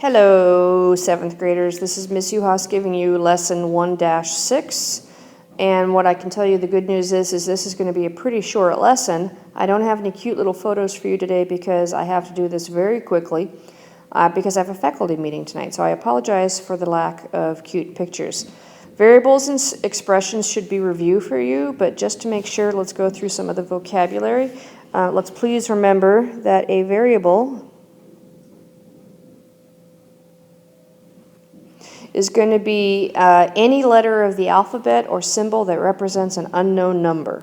Hello, 7th graders. This is Miss Uhas giving you lesson 1-6. And what I can tell you, the good news is this is going to be a pretty short lesson. I don't have any cute little photos for you today because I have to do this very quickly because I have a faculty meeting tonight. So I apologize for the lack of cute pictures. Variables and expressions should be reviewed for you, but just to make sure, let's go through some of the vocabulary. Let's please remember that a variable is going to be any letter of the alphabet or symbol that represents an unknown number.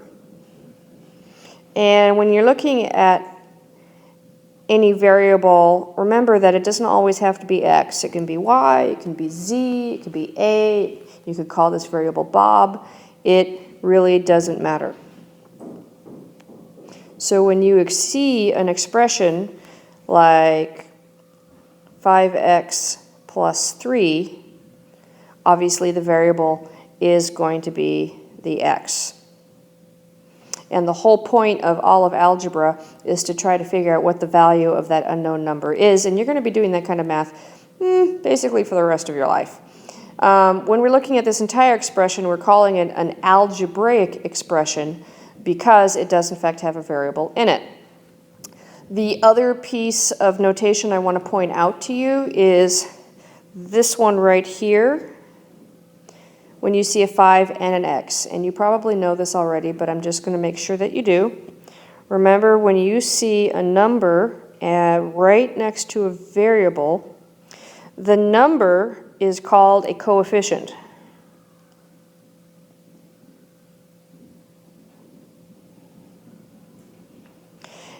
And when you're looking at any variable, remember that it doesn't always have to be X. It can be Y, it can be Z, it could be A. You could call this variable Bob. It really doesn't matter. So when you see an expression like 5x plus 3, obviously the variable is going to be the x. And the whole point of all of algebra is to try to figure out what the value of that unknown number is, and you're going to be doing that kind of math basically for the rest of your life. When we're looking at this entire expression, we're calling it an algebraic expression because it does in fact have a variable in it. The other piece of notation I want to point out to you is this one right here. When you see a 5 and an x, and you probably know this already, but I'm just going to make sure that you do. Remember, when you see a number right next to a variable, the number is called a coefficient.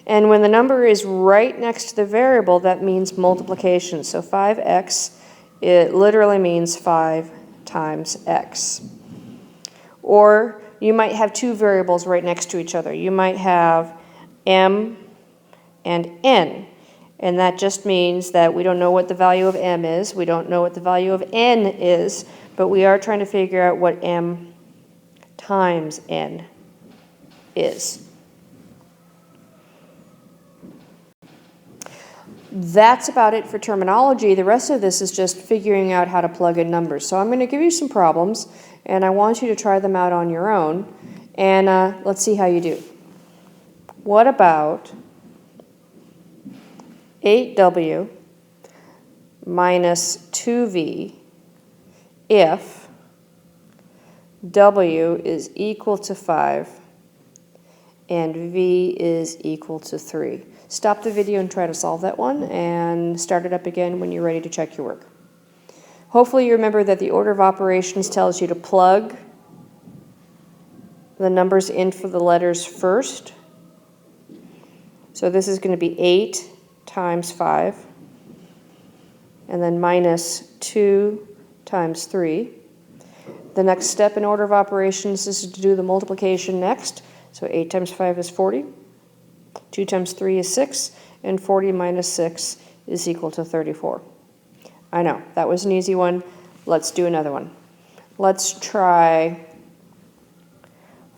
And when the number is right next to the variable, that means multiplication. So 5x, it literally means 5 times x. Or you might have two variables right next to each other. You might have m and n, and that just means that we don't know what the value of m is, we don't know what the value of n is, but we are trying to figure out what m times n is. That's about it for terminology. The rest of this is just figuring out how to plug in numbers. So I'm going to give you some problems, and I want you to try them out on your own, and let's see how you do. What about 8w minus 2v if w is equal to 5 and v is equal to 3? Stop the video and try to solve that one, and start it up again when you're ready to check your work. Hopefully you remember that the order of operations tells you to plug the numbers in for the letters first. So this is going to be 8 times 5, and then minus 2 times 3. The next step in order of operations is to do the multiplication next. So 8 times 5 is 40. 2 times 3 is 6, and 40 minus 6 is equal to 34. I know, that was an easy one. Let's do another one. Let's try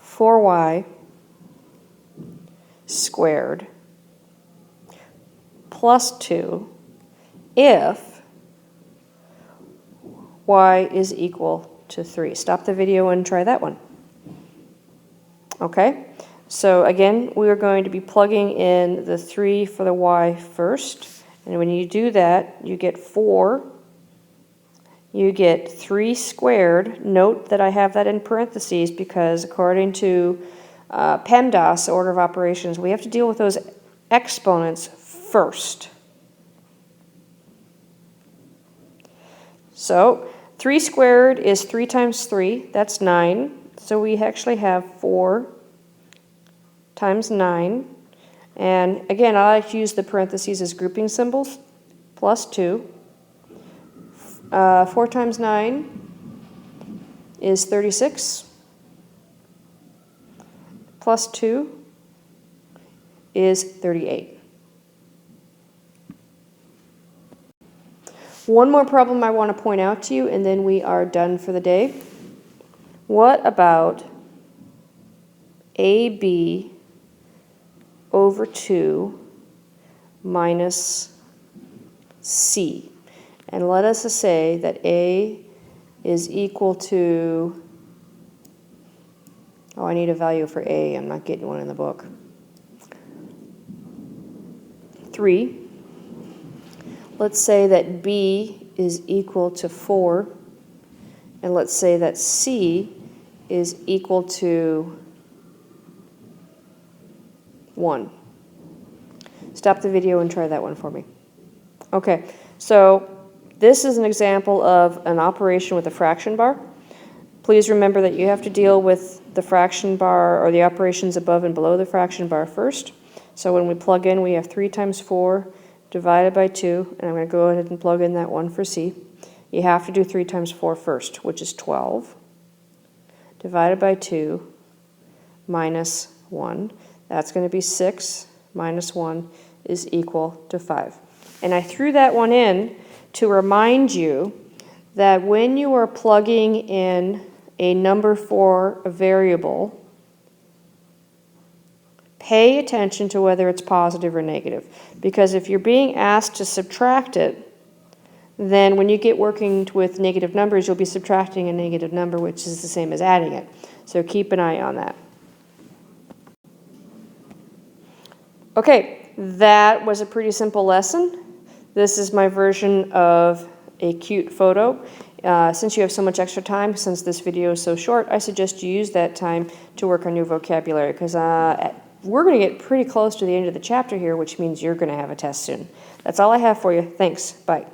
4y squared plus 2 if y is equal to 3. Stop the video and try that one. Okay? So again, we are going to be plugging in the 3 for the y first. And when you do that, you get 4. You get 3 squared. Note that I have that in parentheses because according to PEMDAS, order of operations, we have to deal with those exponents first. So 3 squared is 3 times 3. That's 9. So we actually have 4 times 9, and again I like to use the parentheses as grouping symbols, plus 2. 4 times 9 is 36, plus 2 is 38. One more problem I want to point out to you, and then we are done for the day. What about AB over 2 minus C? And let us say that A is equal to, oh, I need a value for A. I'm not getting one in the book. 3. Let's say that B is equal to 4. And let's say that C is equal to 1. Stop the video and try that one for me. Okay, so this is an example of an operation with a fraction bar. Please remember that you have to deal with the fraction bar or the operations above and below the fraction bar first. So when we plug in, we have 3 times 4 divided by 2, and I'm going to go ahead and plug in that 1 for C. You have to do 3 times 4 first, which is 12, divided by 2 minus 1. That's going to be 6 minus 1 is equal to 5. And I threw that one in to remind you that when you are plugging in a number for a variable, pay attention to whether it's positive or negative. Because if you're being asked to subtract it, then when you get working with negative numbers, you'll be subtracting a negative number, which is the same as adding it. So keep an eye on that. Okay, that was a pretty simple lesson. This is my version of a cute photo. Since you have so much extra time, since this video is so short, I suggest you use that time to work on your vocabulary, because we're going to get pretty close to the end of the chapter here, which means you're going to have a test soon. That's all I have for you. Thanks. Bye.